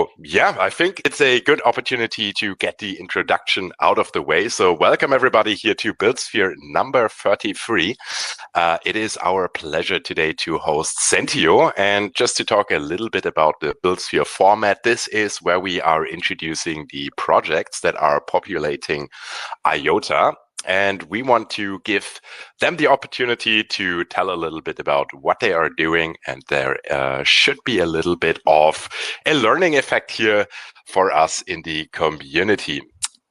So yeah, I think it's a good opportunity to get the introduction out of the way. So welcome everybody here to BuildSphere number 33. It is our pleasure today to host Sentio, and just to talk a little bit about the BuildSphere format. This is where we are introducing the projects that are populating IOTA. And we want to give them the opportunity to tell a little bit about what they are doing. And there should be a little bit of a learning effect here for us in the community.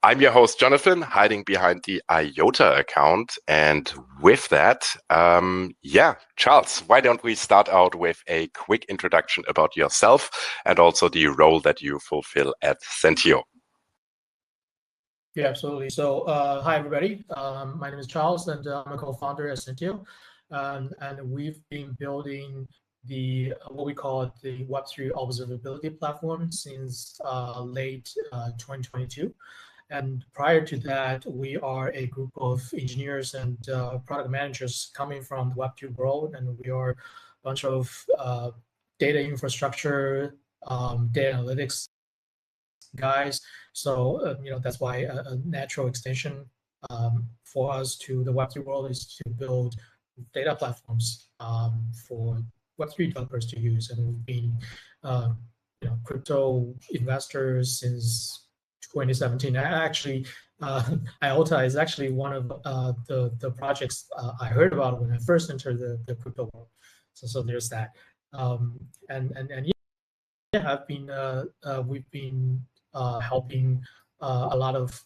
I'm your host, Jonathan, hiding behind the IOTA account. And with that, Charles, why don't we start out with a quick introduction about yourself and also the role that you fulfill at Sentio? Yeah, absolutely. So hi, everybody. My name is Charles, and I'm a co-founder at Sentio. And we've been building the what we call the Web3 observability platform since late 2022. And prior to that, we are a group of engineers and product managers coming from the Web2 world, and we are a bunch of data infrastructure, data analytics guys. So that's why a natural extension for us to the Web3 world is to build data platforms for Web3 developers to use. And we've been crypto investors since 2017. Actually, IOTA is actually one of the projects I heard about when I first entered the crypto world. So there's that. I've been we've been helping a lot of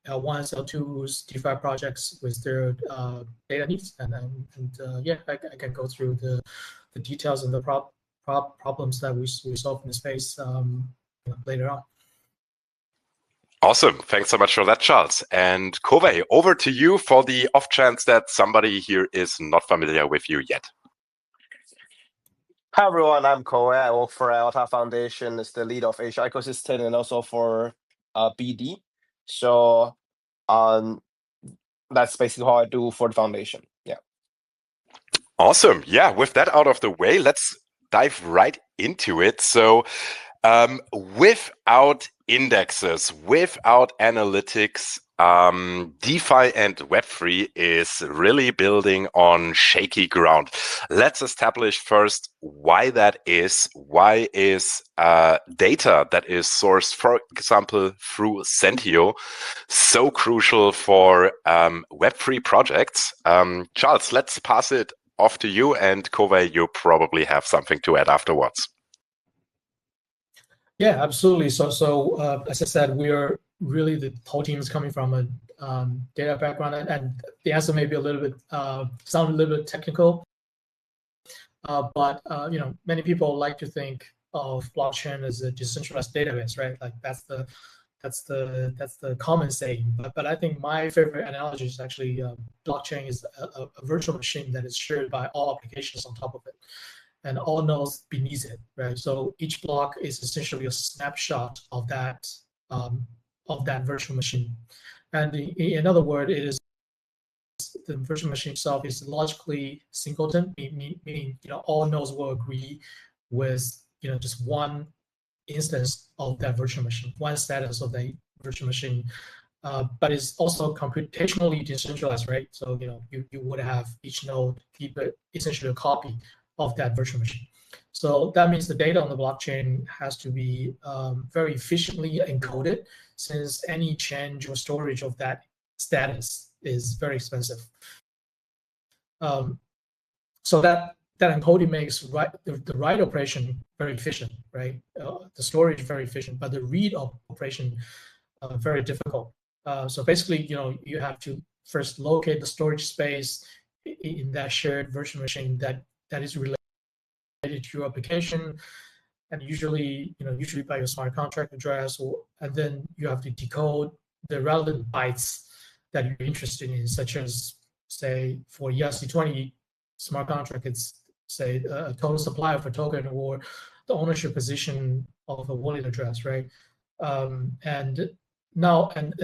L1s, L2s, DeFi projects with their data needs, and I can go through the details and the problems that we solve in the space later on. Awesome. Thanks so much for that, Charles. And Ko-Wei, over to you for the off chance that somebody here is not familiar with you yet. Hi, everyone. I'm Ko-Wei. I work for IOTA Foundation as the lead of Asia ecosystem and also for BD. So that's basically how I do for the foundation. Yeah. Awesome. Yeah, with that out of the way, let's dive right into it. So without indexes, without analytics, DeFi and Web3 is really building on shaky ground. Let's establish first why that is. Why is data that is sourced, for example, through Sentio, so crucial for Web3 projects? Charles, let's pass it off to you, and Ko-Wei, you probably have something to add afterwards. Yeah, absolutely. So as I said, we are really, the whole team is coming from a data background, and the answer may be a little bit sound a little bit technical, but many people like to think of blockchain as a decentralized database, right? Like that's the common saying. But I think my favorite analogy is actually blockchain is a virtual machine that is shared by all applications on top of it, and all nodes beneath it, right? So each block is essentially a snapshot of that virtual machine. And in other words, it is the virtual machine itself is logically singleton, meaning all nodes will agree with just one instance of that virtual machine, one status of that virtual machine. But it's also computationally decentralized, right? So you would have each node keep essentially a copy of that virtual machine. So that means the data on the blockchain has to be very efficiently encoded, since any change or storage of that status is very expensive. So that encoding makes the write operation very efficient, right? The storage very efficient, but the read operation very difficult. So basically, you have to first locate the storage space in that shared virtual machine that is related to your application, and usually by your smart contract address, and then you have to decode the relevant bytes that you're interested in, such as, say, for ERC20 smart contract, it's say a total supply of a token or the ownership position of a wallet address, right? And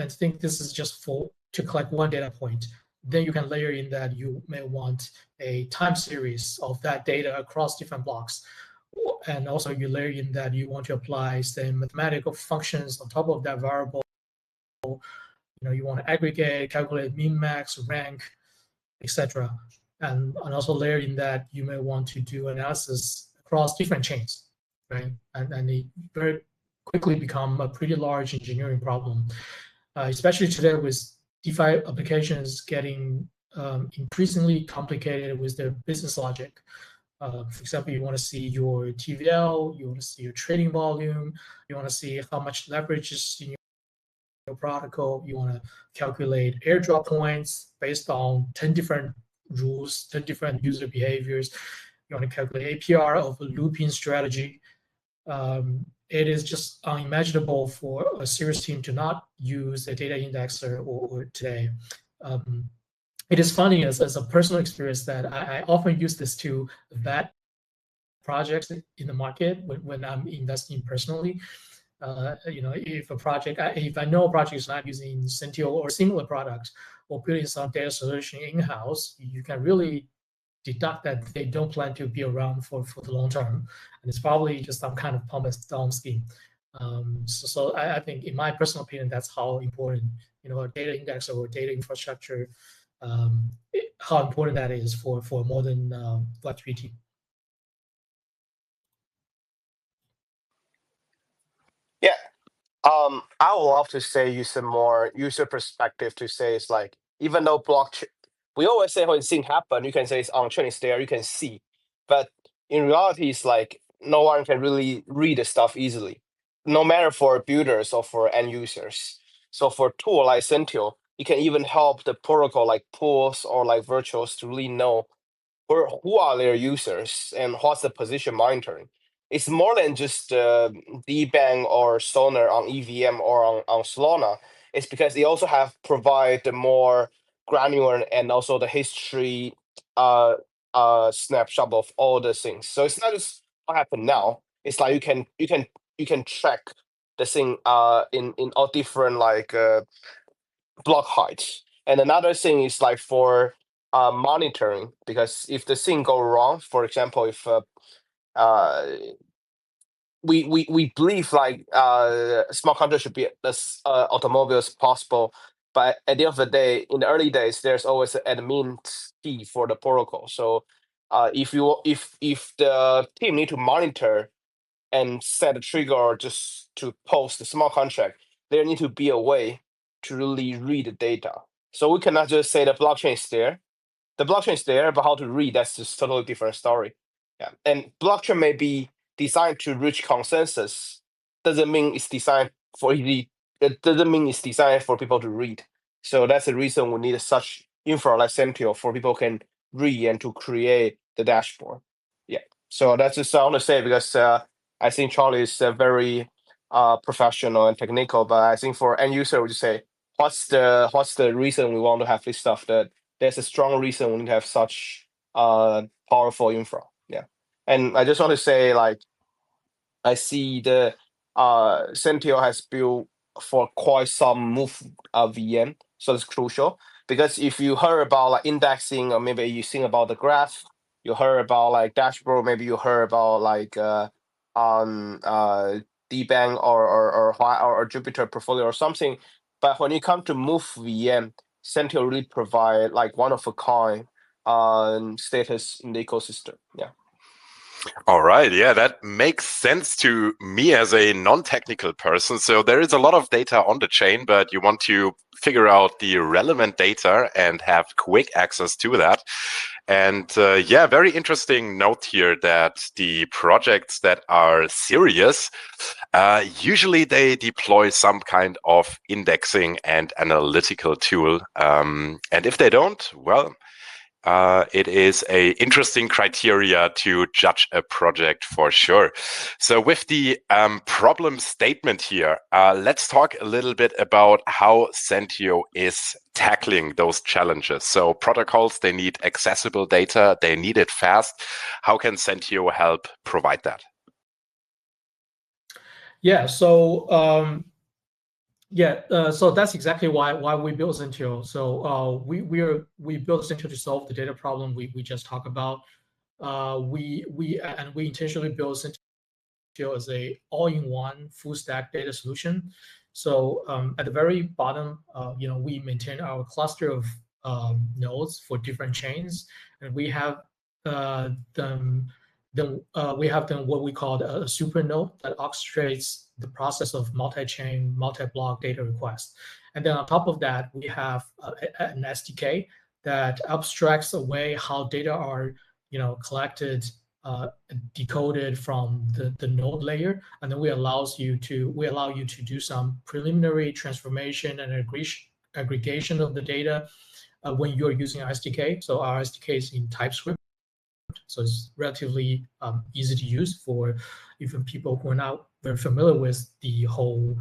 think this is just to collect one data point. Then you can layer in that you may want a time series of that data across different blocks, and also you layer in that you want to apply, say, mathematical functions on top of that variable. You want to aggregate, calculate min, max, rank, etc. And also layer in that you may want to do analysis across different chains, right? And it very quickly become a pretty large engineering problem, especially today with DeFi applications getting increasingly complicated with their business logic. For example, you want to see your TVL, you want to see your trading volume, you want to see how much leverage is in your protocol, you want to calculate airdrop points based on 10 different rules, 10 different user behaviors. You want to calculate APR of a looping strategy. It is just unimaginable for a serious team to not use a data indexer or today. It is funny as a personal experience that I often use this to vet projects in the market when I'm investing personally. If I know a project is not using Sentio or similar products or building some data solution in-house, you can really deduct that they don't plan to be around for the long term, and it's probably just some kind of pump and dump scheme. So I think, in my personal opinion, that's how important a data index or data infrastructure, how important that is for modern Web3 team. Yeah. I would love to say use some more user perspective to say it's like, even though blockchain, we always say when things happen, you can say it's on chain, it's there, you can see. But in reality, it's like no one can really read the stuff easily, no matter for builders or for end users. So for tool like Sentio, you can even help the protocol like pools or like virtuals to really know who are their users and what's the position monitoring. It's more than just DBank or Sonar on EVM or on Solana. It's because they also have provide the more granular and also the history snapshot of all the things. So it's not just what happened now. It's like you can track the thing in all different like block heights. And another thing is like for monitoring, because if the thing go wrong, for example, if we believe like smart contract should be as automobile as possible, but at the end of the day, in the early days, there's always an admin key for the protocol. So if the team need to monitor and set a trigger just to post the smart contract, there need to be a way to really read the data. So we cannot just say the blockchain is there. The blockchain is there, but how to read, that's just totally different story. Yeah. And blockchain may be designed to reach consensus. Doesn't mean it's designed for easy. It doesn't mean it's designed for people to read. So that's the reason we need such infra like Sentio for people can read and to create the dashboard. Yeah. So that's just I want to say, because I think Charlie is very professional and technical, but I think for end user, we just say, what's the reason we want to have this stuff? That there's a strong reason we need to have such powerful infra. Yeah. And I just want to say, like, I see the Sentio has built for quite some move VM, so it's crucial, because if you heard about like indexing, or maybe you think about the graph, you heard about like dashboard, maybe you heard about like DBank or Jupyter portfolio or something, but when you come to move VM, Sentio really provide like one of a kind status in the ecosystem. Yeah. All right. Yeah, that makes sense to me as a non-technical person. So there is a lot of data on the chain, but you want to figure out the relevant data and have quick access to that. And yeah, very interesting note here that the projects that are serious, usually they deploy some kind of indexing and analytical tool. And if they don't, well, it is a interesting criteria to judge a project for sure. So with the problem statement here, let's talk a little bit about how Sentio is tackling those challenges. So protocols, they need accessible data, they need it fast. How can Sentio help provide that? Yeah, so so that's exactly why we built Sentio. So we built Sentio to solve the data problem we just talked about. we intentionally built Sentio as a all-in-one full stack data solution. So at the very bottom, we maintain our cluster of nodes for different chains, and we have them what we call a super node that orchestrates the process of multi-chain, multi-block data requests. And then on top of that, we have an SDK that abstracts away how data are collected, decoded from the node layer, and then we allow you to do some preliminary transformation and aggregation of the data when you're using our SDK. So our SDK is in TypeScript, so it's relatively easy to use for even people who are not very familiar with the whole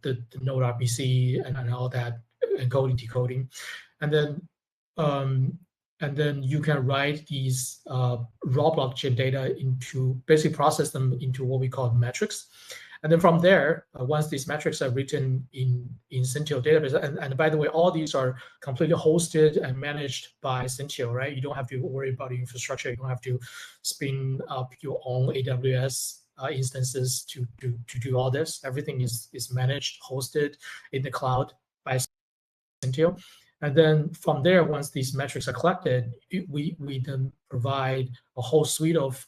the node RPC and all that encoding, decoding, and then you can write these raw blockchain data into, basically process them into what we call metrics. And then from there, once these metrics are written in Sentio database, and by the way, all these are completely hosted and managed by Sentio, right? You don't have to worry about the infrastructure. You don't have to spin up your own AWS instances to do all this. Everything is managed, hosted in the cloud by Sentio. And then from there, once these metrics are collected, we then provide a whole suite of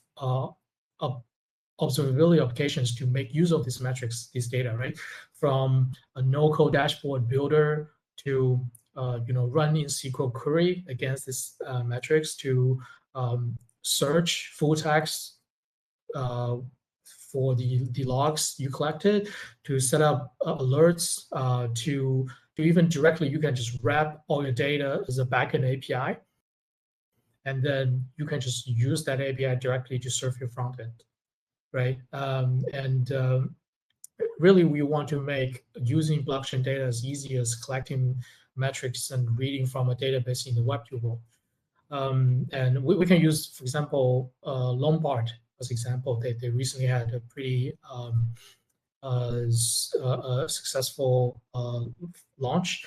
observability applications to make use of these metrics, this data, right? From a no-code dashboard builder to run in SQL query against these metrics, to search full text for the logs you collected, to set up alerts, to even directly, you can just wrap all your data as a backend API, and then you can just use that API directly to serve your front end, right? Really, we want to make using blockchain data as easy as collecting metrics and reading from a database in the web tuple. And we can use, for example, Lombard as example. They recently had a pretty successful launch.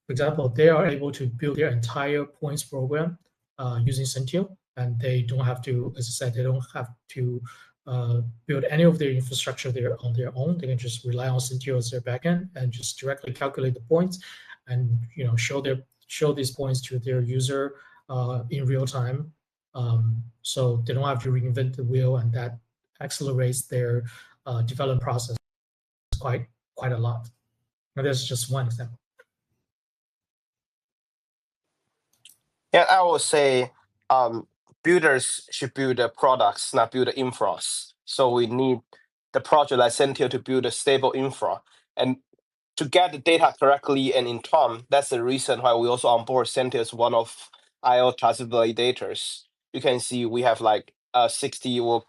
For example, they are able to build their entire points program using Sentio, and they don't have to, as I said, they don't have to build any of their infrastructure there on their own. They can just rely on Sentio as their backend and just directly calculate the points, and show these points to their user in real time. So they don't have to reinvent the wheel, and that accelerates their development process quite a lot. And that's just one example. Yeah, I would say builders should build the products, not build the infras. So we need the project like Sentio to build a stable infra. And to get the data correctly and in time, that's the reason why we also onboard Sentio as one of IOTA's validators. You can see we have like 60, we'll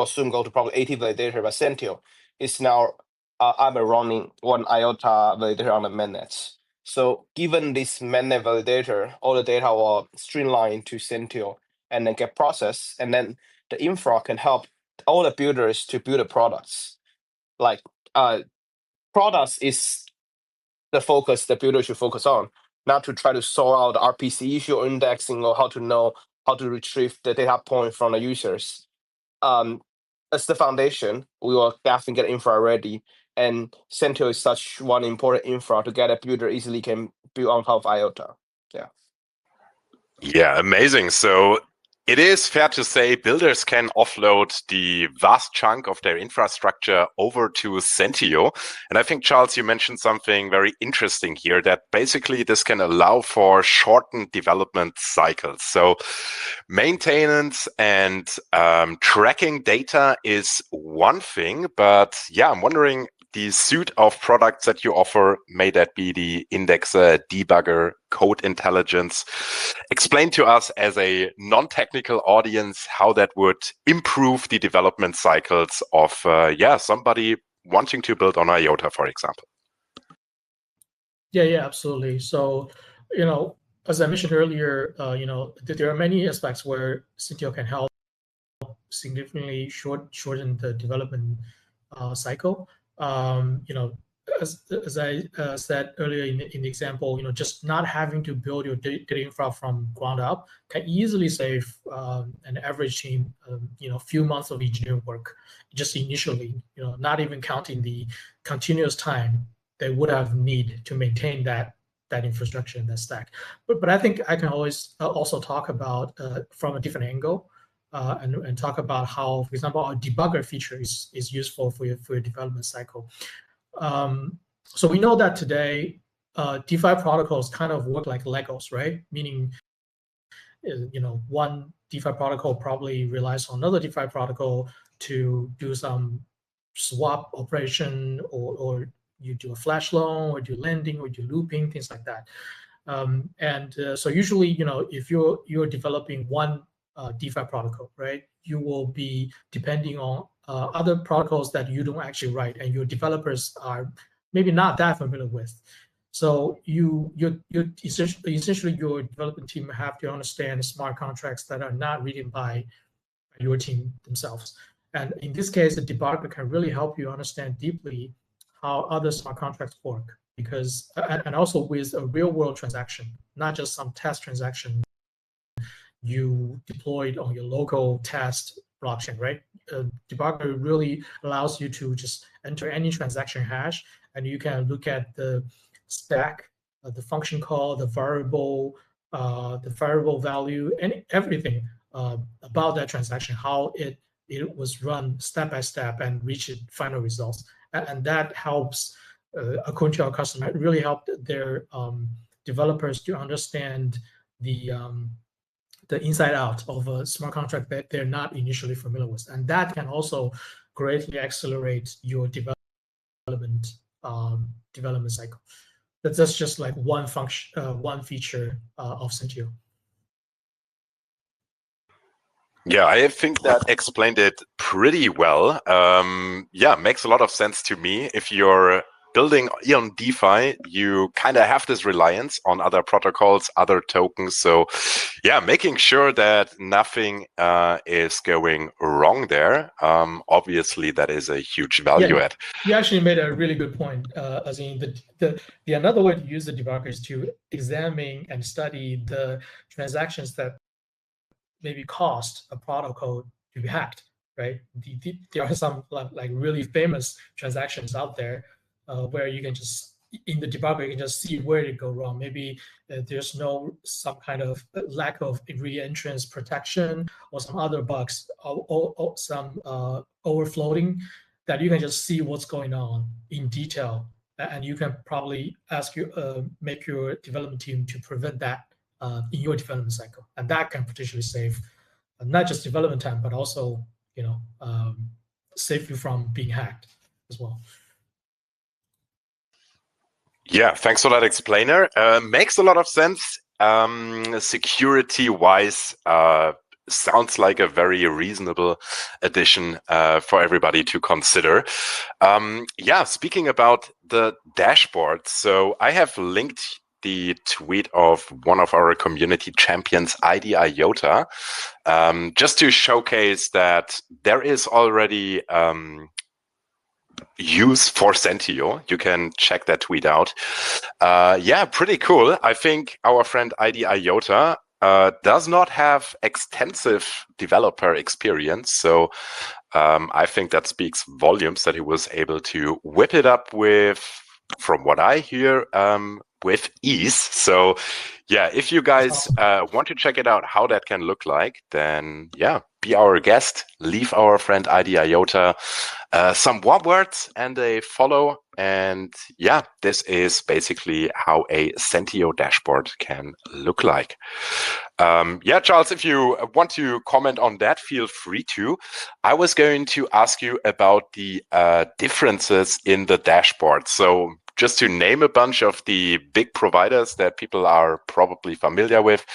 soon go to probably 80 validator, but Sentio is now I'm running one IOTA validator on the mainnet. So given this mainnet validator, all the data will streamline to Sentio and then get processed, and then the infra can help all the builders to build the products. Like products is the focus the builder should focus on, not to try to solve out the RPC issue or indexing, or how to know how to retrieve the data point from the users. As the foundation, we will definitely get infra ready, and Sentio is such one important infra to get a builder easily can build on top of IOTA. Yeah, amazing. So it is fair to say builders can offload the vast chunk of their infrastructure over to Sentio. And I think, Charles, you mentioned something very interesting here, that basically this can allow for shortened development cycles. So maintenance and tracking data is one thing, but yeah, I'm wondering, the suite of products that you offer, may that be the indexer, debugger, code intelligence, explain to us as a non-technical audience how that would improve the development cycles of somebody wanting to build on IOTA, for example. Yeah, absolutely. So, as I mentioned earlier, there are many aspects where Sentio can help significantly shorten the development cycle. as I said earlier in the example, just not having to build your data infra from ground up can easily save an average team, few months of engineering work just initially. Not even counting the continuous time they would have need to maintain that infrastructure and that stack. But I think I can always also talk about from a different angle. And talk about how, for example, our debugger feature is useful for your development cycle. So we know that today, DeFi protocols kind of work like Legos, right? Meaning, one DeFi protocol probably relies on another DeFi protocol to do some swap operation, or you do a flash loan, or do lending, or do looping, things like that. So usually, if you're developing one DeFi protocol, right, you will be depending on other protocols that you don't actually write, and your developers are maybe not that familiar with. So you essentially your development team have to understand smart contracts that are not written by your team themselves. And in this case, the debugger can really help you understand deeply how other smart contracts work, because and also with a real world transaction, not just some test transaction you deployed on your local test blockchain, right? Debugger really allows you to just enter any transaction hash, and you can look at the stack, the function call, the variable value, and everything about that transaction, how it was run step by step and reach its final results. And that helps, according to our customer, it really helped their developers to understand the inside out of a smart contract that they're not initially familiar with. And that can also greatly accelerate your development cycle. That's just like one function, one feature of Sentio. Yeah, I think that explained it pretty well. Makes a lot of sense to me. If you're building on DeFi, you kind of have this reliance on other protocols, other tokens. So yeah, making sure that nothing is going wrong there. Obviously, that is a huge value add. You actually made a really good point. As in the another way to use the debugger is to examine and study the transactions that maybe caused a protocol to be hacked, right? There are some like really famous transactions out there where you can just, in the debugger, you can just see where it go wrong. Maybe there's some kind of lack of reentrance protection, or some other bugs, or some overflowing, that you can just see what's going on in detail, and you can probably make your development team to prevent that in your development cycle, and that can potentially save not just development time, but also save you from being hacked as well. Yeah, thanks for that explainer. Makes a lot of sense. Security-wise, sounds like a very reasonable addition for everybody to consider. Speaking about the dashboard, so I have linked the tweet of one of our community champions, IOTA, just to showcase that there is already use for Sentio. You can check that tweet out. Pretty cool. I think our friend IOTA does not have extensive developer experience, so I think that speaks volumes that he was able to whip it up with, from what I hear, with ease. So yeah, if you guys want to check it out, how that can look like, then yeah, be our guest, leave our friend IOTA some warm words and a follow. And yeah, this is basically how a Sentio dashboard can look like. Charles, if you want to comment on that, feel free to. I was going to ask you about the differences in the dashboard. So just to name a bunch of the big providers that people are probably familiar with,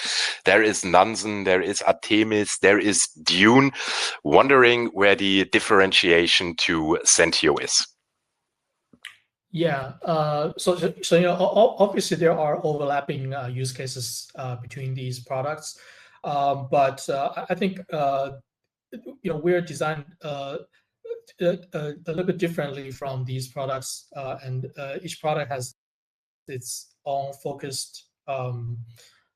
there is Nansen, there is Artemis, there is Dune. Wondering where the differentiation to Sentio is. Yeah, so obviously there are overlapping use cases between these products, but I think we're designed a little bit differently from these products, and each product has its own focused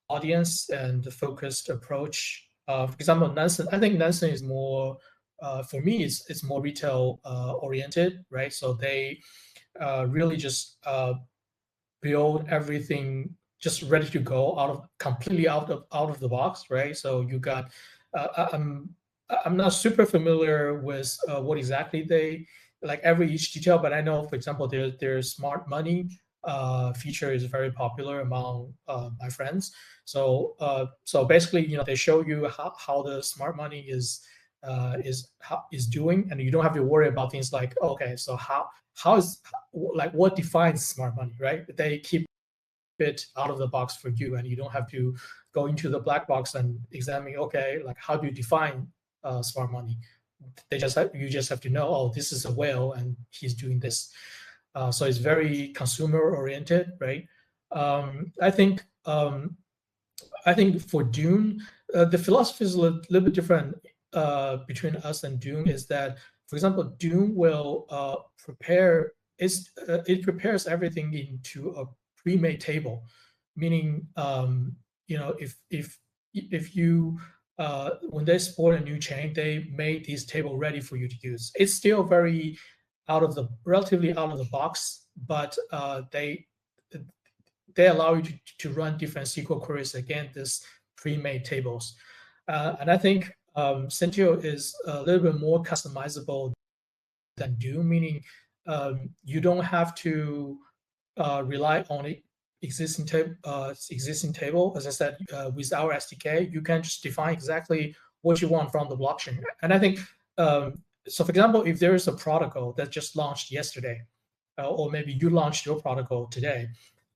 audience and focused approach. For example, Nansen, I think Nansen is more, for me, it's more retail oriented, right? So they really just build everything just ready to go completely out of the box, right? So you got, I'm not super familiar with what exactly they like each detail, but I know, for example, their smart money feature is very popular among my friends. So basically, they show you how the smart money is doing, and you don't have to worry about things like, okay, so how is, like, what defines smart money, right? They keep it out of the box for you, and you don't have to go into the black box and examine, okay, like, how do you define smart money? You just have to know, oh, this is a whale and he's doing this. So it's very consumer oriented, right? I think for Dune, the philosophy is a little bit different between us and Dune. Is that, for example, Dune will it prepares everything into a pre-made table, meaning if you when they support a new chain, they made this table ready for you to use. It's still very relatively out of the box, but they allow you to run different SQL queries against these pre-made tables. And I think Sentio is a little bit more customizable than Dune, meaning you don't have to rely on existing table. As I said, with our SDK, you can just define exactly what you want from the blockchain. And I think, so for example, if there is a protocol that just launched yesterday, or maybe you launched your protocol today,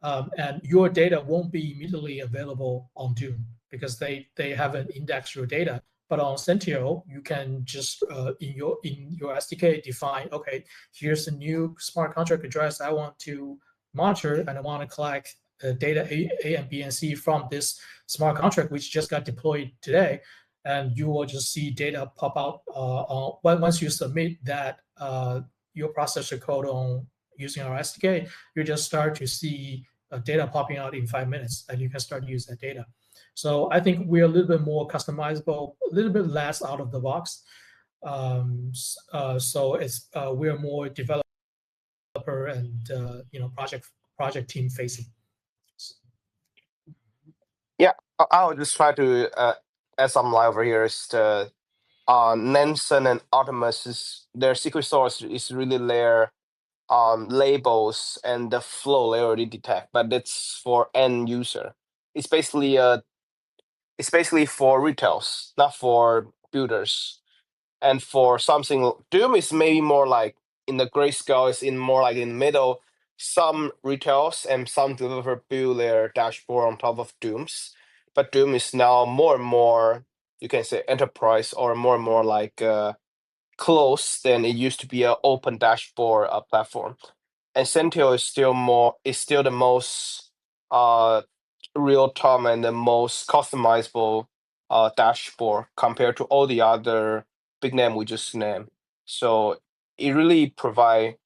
and your data won't be immediately available on Dune because they haven't indexed your data. But on Sentio, you can just in your SDK define, okay, here's a new smart contract address I want to monitor, and I want to collect data A and B and C from this smart contract which just got deployed today, and you will just see data pop out once you submit that your processor code on using our SDK. You just start to see data popping out in 5 minutes, and you can start to use that data. So I think we're a little bit more customizable, a little bit less out of the box. So it's we're more developer and project team facing. Yeah, I'll just try to add some light over here. Is the Nansen and Artemis, their secret source is really their labels and the flow they already detect, but it's for end user. It's basically for retails, not for builders. And for something, Doom is maybe more like in the gray scale, is in more like in the middle. Some retails and some developer build their dashboard on top of Doom's, but Doom is now more and more, you can say, enterprise, or more and more like close than it used to be an open dashboard platform. And Sentio is still the most real time and the most customizable dashboard compared to all the other big name we just named. So it really provide,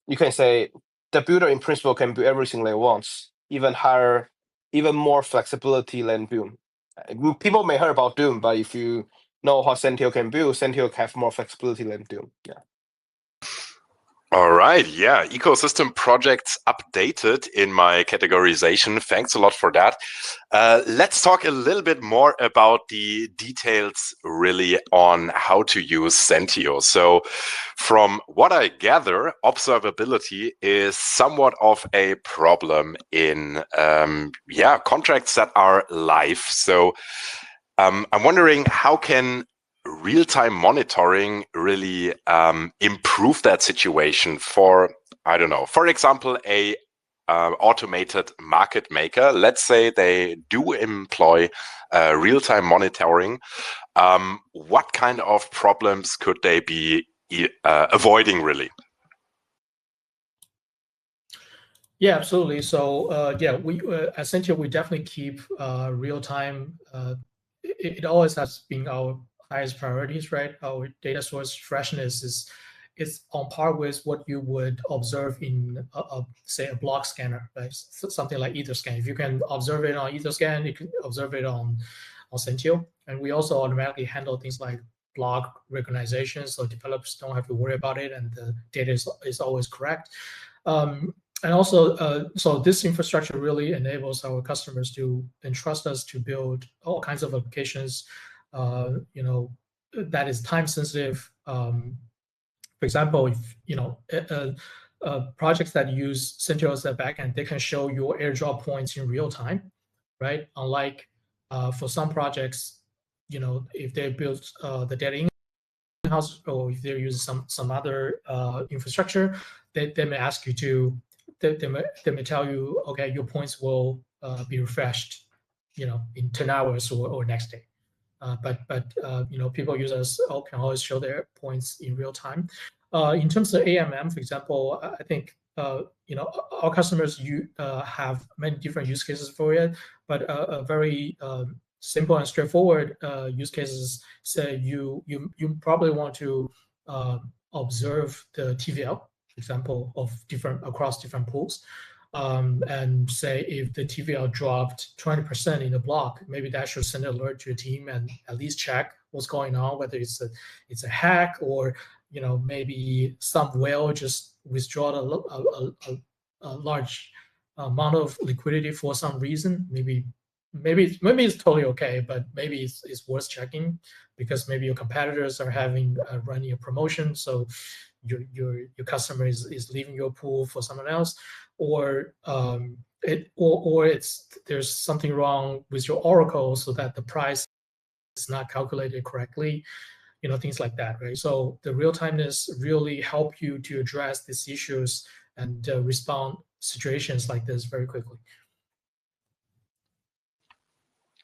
you can say, the builder in principle can build everything they want, even more flexibility than Doom. People may hear about Doom, but if you know how Sentio can build, Sentio can have more flexibility than Doom. Yeah. All right. Yeah. Ecosystem projects updated in my categorization. Thanks a lot for that. Let's talk a little bit more about the details really on how to use Sentio. So from what I gather, observability is somewhat of a problem in contracts that are live. So I'm wondering, how can real-time monitoring really improve that situation for, I don't know, for example, a automated market maker? Let's say they do employ real-time monitoring. What kind of problems could they be avoiding really? Yeah, absolutely. So we at Sentio, we definitely keep real-time. It always has been our highest priorities, right? Our data source freshness it's on par with what you would observe in say a block scanner, right? Something like Etherscan. If you can observe it on Etherscan, you can observe it on Sentio. And we also automatically handle things like block recognition, so developers don't have to worry about it, and the data is always correct. And also, so this infrastructure really enables our customers to entrust us to build all kinds of applications, that is time sensitive. For example, if projects that use Sentio as a backend, they can show your airdrop points in real time, right? Unlike for some projects, if they build the data in-house, or if they're using some other infrastructure, they may ask you to, they may tell you, okay, your points will be refreshed, in 10 hours or next day. But people users can always show their points in real time. In terms of AMM, for example, I think our customers have many different use cases for it, but a very simple and straightforward use cases say you probably want to observe the TVL, for example, across different pools. And say if the TVL dropped 20% in the block, maybe that should send an alert to your team and at least check what's going on, whether it's a hack, or maybe some whale just withdraw a large amount of liquidity for some reason. Maybe it's totally okay, but maybe it's worth checking, because maybe your competitors are running a promotion, so your customer is leaving your pool for someone else, or there's something wrong with your Oracle, so that the price is not calculated correctly, things like that, right? So the real timeness really help you to address these issues and respond situations like this very quickly.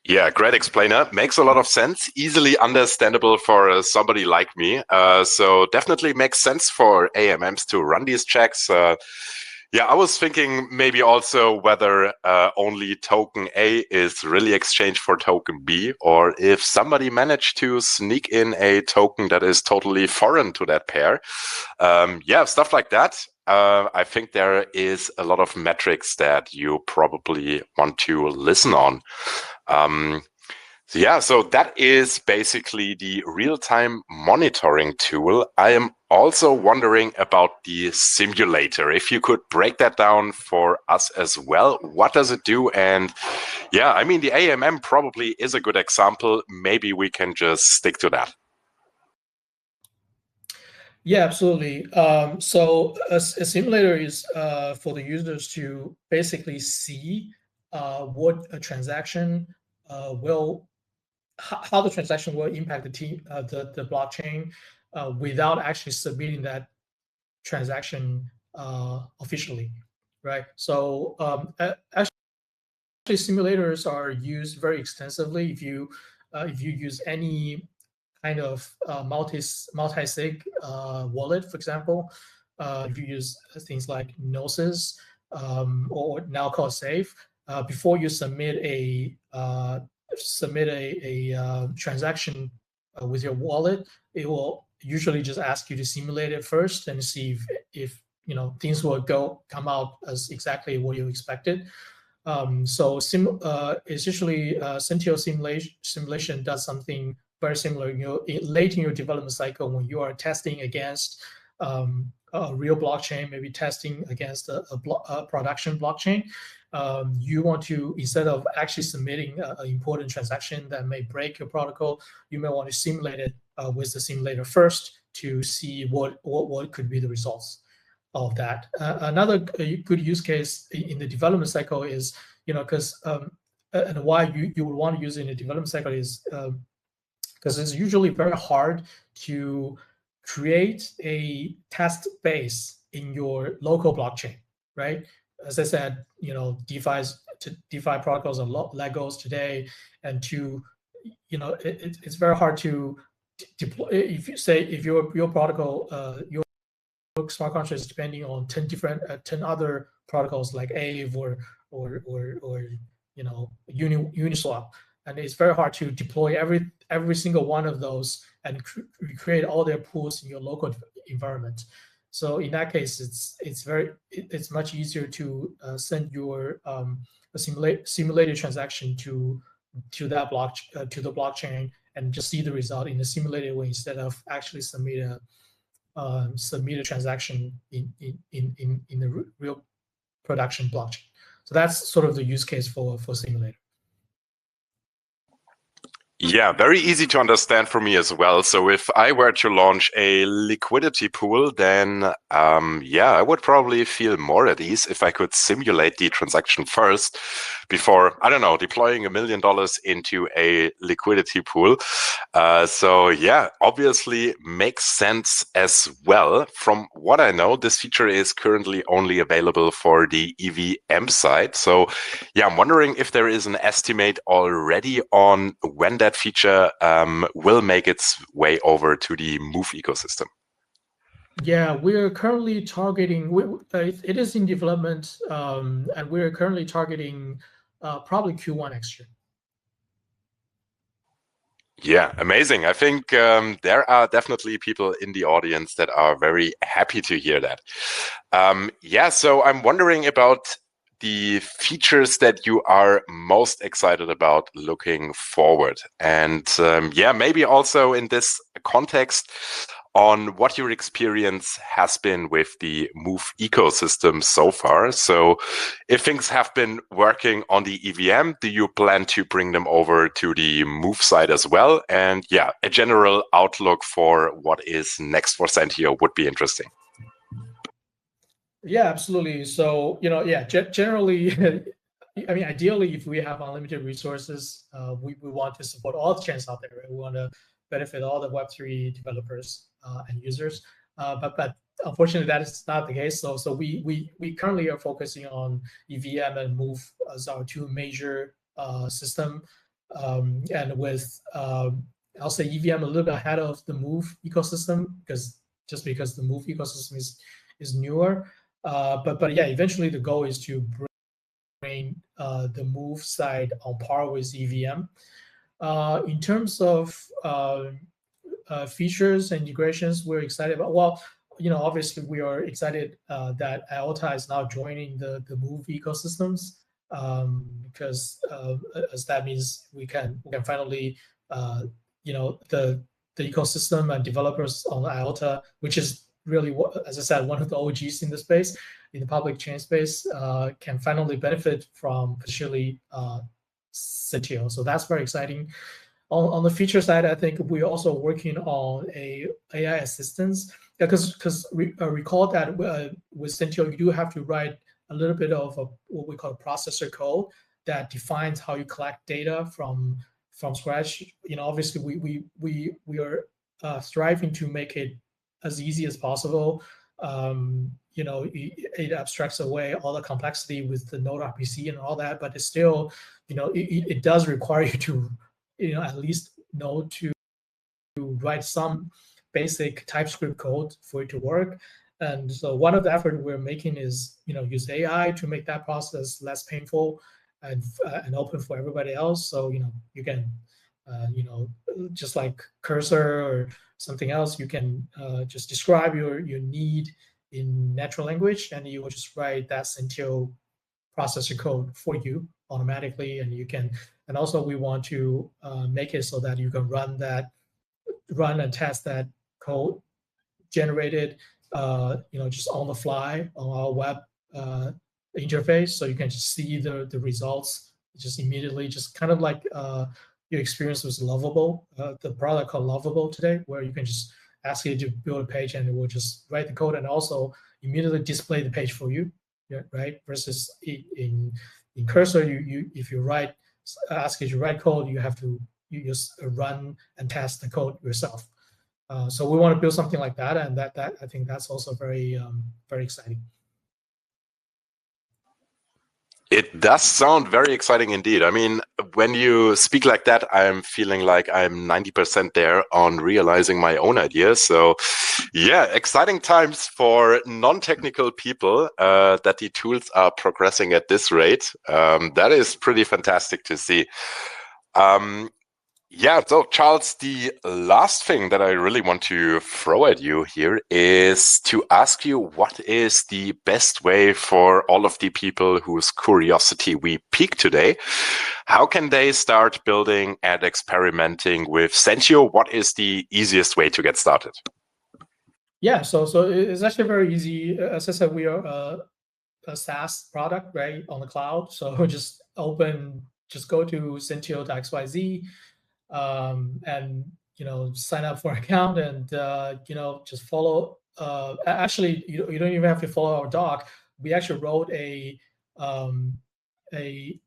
Yeah, great explainer. Makes a lot of sense. Easily understandable for somebody like me. So definitely makes sense for AMMs to run these checks. Yeah, I was thinking maybe also whether only token A is really exchanged for token B, or if somebody managed to sneak in a token that is totally foreign to that pair. Yeah, stuff like that. I think there is a lot of metrics that you probably want to listen on. So that is basically the real-time monitoring tool. I am also wondering about the simulator. If you could break that down for us as well, what does it do? And yeah, I mean, the AMM probably is a good example. Maybe we can just stick to that. Yeah, absolutely. So a simulator is for the users to basically see what a transaction how the transaction will impact the blockchain without actually submitting that transaction officially, right? So actually, simulators are used very extensively. If you use any kind of multi-sig wallet, for example, if you use things like Gnosis or now called Safe, before you submit a transaction with your wallet, it will usually just ask you to simulate it first and see if things will come out as exactly what you expected. So essentially, Sentio simulation does something very similar. Late in your development cycle, when you are testing against a real blockchain, maybe testing against a production blockchain, you want to, instead of actually submitting an important transaction that may break your protocol, you may want to simulate it with the simulator first to see what could be the results of that. Another good use case in the development cycle is, because and why you would want to use it in the development cycle is because it's usually very hard to create a test base in your local blockchain, right? As I said, DeFi protocols are Legos today, and it's very hard to deploy. If your protocol, your smart contract is depending on 10 other protocols like Aave or Uniswap, and it's very hard to deploy every single one of those and recreate all their pools in your local environment. So in that case, it's much easier to send your simulated transaction to that to the blockchain and just see the result in a simulated way instead of actually submit a transaction in the real production blockchain. So that's sort of the use case for simulator. Yeah, very easy to understand for me as well. So if I were to launch a liquidity pool, then yeah, I would probably feel more at ease if I could simulate the transaction first before, I don't know, deploying $1 million into a liquidity pool. So yeah, obviously makes sense as well. From what I know, this feature is currently only available for the EVM side. So yeah, I'm wondering if there is an estimate already on when that feature will make its way over to the Move ecosystem. Yeah, we're currently targeting, it is in development, and we're currently targeting probably Q1 next year. Yeah, amazing. I think there are definitely people in the audience that are very happy to hear that. Yeah, so I'm wondering about the features that you are most excited about looking forward. And yeah, maybe also in this context on what your experience has been with the Move ecosystem so far. So if things have been working on the EVM, do you plan to bring them over to the Move side as well? And yeah, a general outlook for what is next for Sentio would be interesting. Yeah, absolutely. So, yeah, generally, I mean, ideally, if we have unlimited resources, we want to support all the chains out there. Right? We want to benefit all the Web3 developers and users. But unfortunately, that is not the case. So we currently are focusing on EVM and Move as our two major system. And with, I'll say EVM a little bit ahead of the Move ecosystem because the Move ecosystem is newer. But yeah, eventually the goal is to bring the Move side on par with EVM. In terms of features and integrations, we're excited about. Well, obviously we are excited that IOTA is now joining the Move ecosystems because as that means we can finally the ecosystem and developers on IOTA, which is really, as I said, one of the OGs in the space, in the public chain space, can finally benefit from particularly Sentio. So that's very exciting. On the feature side, I think we're also working on a AI assistance because recall that with Sentio, you do have to write a little bit of what we call processor code that defines how you collect data from scratch. Obviously we are striving to make it as easy as possible. It abstracts away all the complexity with the Node RPC and all that, but it's still, it does require you to, at least know to write some basic TypeScript code for it to work. And so one of the efforts we're making is, use AI to make that process less painful and open for everybody else. So, you can, just like Cursor or something else, you can just describe your need in natural language, and you will just write that Sentio processor code for you automatically. And you can, and also we want to make it so that you can run and test that code generated, just on the fly on our web interface, so you can just see the results just immediately, just kind of like your experience was Lovable, the product called Lovable today, where you can just ask it to build a page and it will just write the code and also immediately display the page for you, right? Versus in Cursor, you if you ask it to write code, you just run and test the code yourself. So we want to build something like that, and that I think that's also very exciting. It does sound very exciting indeed. I mean, when you speak like that, I'm feeling like I'm 90% there on realizing my own ideas. So yeah, exciting times for non-technical people that the tools are progressing at this rate. That is pretty fantastic to see. Yeah, so Charles, the last thing that I really want to throw at you here is to ask you what is the best way for all of the people whose curiosity we piqued today? How can they start building and experimenting with Sentio? What is the easiest way to get started? Yeah, so it's actually very easy. As I said, we are a SaaS product, right, on the cloud. So just go to Sentio.xyz, and sign up for an account, and just follow. Actually, you don't even have to follow our doc. We actually wrote um, a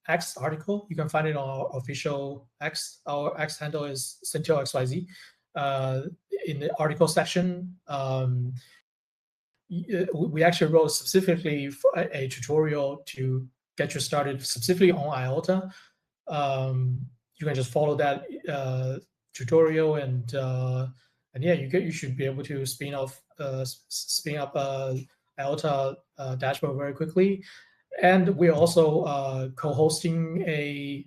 X article. You can find it on our official X. Our X handle is Sentio XYZ. In the article section, we actually wrote specifically for a tutorial to get you started specifically on IOTA. You can just follow that tutorial, and yeah, you should be able to spin up IOTA dashboard very quickly. And we're also co-hosting a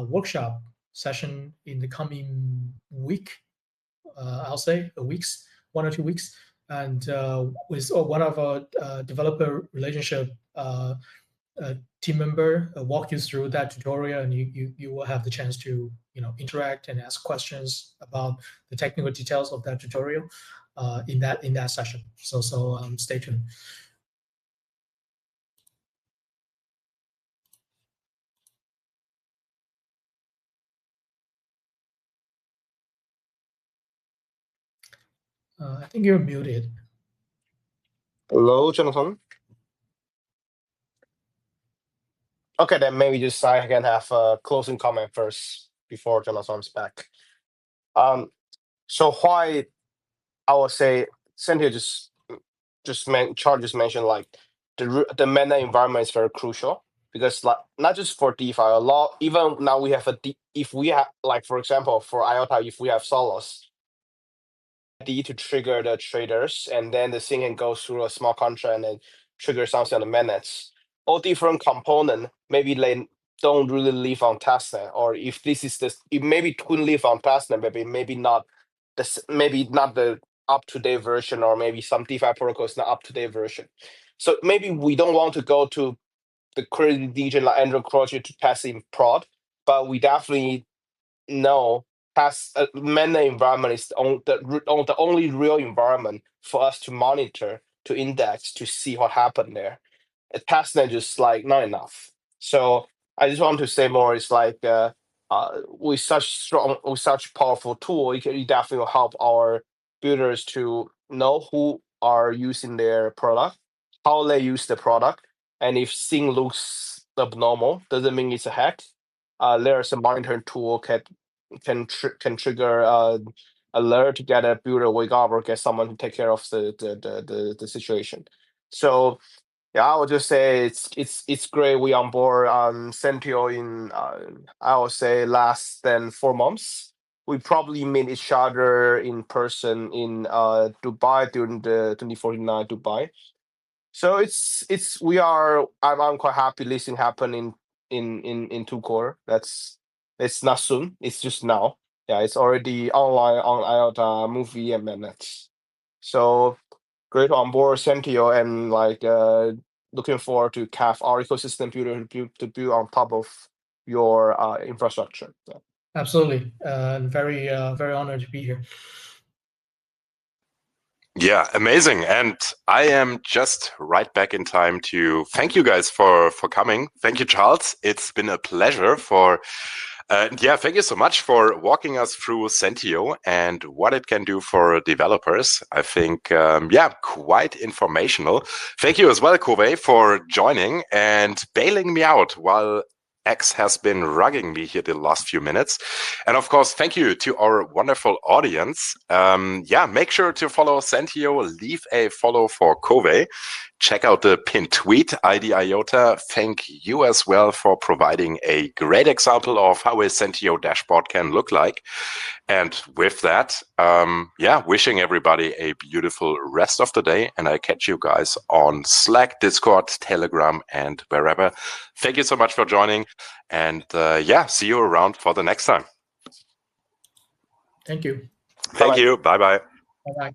workshop session in the coming week. I'll say 1 or 2 weeks, and with one of our developer relationship team member walk you through that tutorial, and you will have the chance to interact and ask questions about the technical details of that tutorial in that session. So stay tuned. I think you're muted. Hello, Jonathan. Okay, then maybe just I can have a closing comment first before Jonathan's back. So why I would say Cynthia Charles just mentioned like the meta environment is very crucial, because like not just for DeFi, a lot, even now we have if we have, like, for example, for IOTA, if we have Solos to trigger the traders, and then the thing can go through a small contract and then trigger something on the mainnets. All different component, maybe they don't really live on testnet, or if this is it maybe could live on testnet, maybe not the up-to-date version, or maybe some DeFi protocol is not up-to-date version. So maybe we don't want to go to the crazy region like Andrew Crotchet to test in prod, but we definitely know mainnet environment is the only real environment for us to monitor, to index, to see what happened there. A testnet just like not enough. So I just want to say more. It's like with such powerful tool, it definitely will help our builders to know who are using their product, how they use the product, and if thing looks abnormal, doesn't mean it's a hack. There's a monitoring tool can trigger alert to get a builder wake up or get someone to take care of the situation. So yeah, I would just say it's great. We on board Sentio in I would say less than 4 months. We probably meet each other in person in Dubai during the 2049 Dubai. So I'm quite happy this thing happened in two core. It's not soon. It's just now. Yeah, it's already online on IOTA movie and minutes. So great on board Sentio, and like looking forward to have our ecosystem builder to build on top of your infrastructure. So. Absolutely, very very honored to be here. Yeah, amazing. And I am just right back in time to thank you guys for coming. Thank you, Charles. It's been a pleasure thank you so much for walking us through Sentio and what it can do for developers. I think, quite informational. Thank you as well, Ko-Wei, for joining and bailing me out while X has been rugging me here the last few minutes. And of course, thank you to our wonderful audience. Make sure to follow Sentio, leave a follow for Ko-Wei. Check out the pinned tweet, ID IOTA. Thank you as well for providing a great example of how a Sentio dashboard can look like. And with that, wishing everybody a beautiful rest of the day. And I catch you guys on Slack, Discord, Telegram, and wherever. Thank you so much for joining. And see you around for the next time. Thank you. Thank you. Bye-bye. Bye-bye.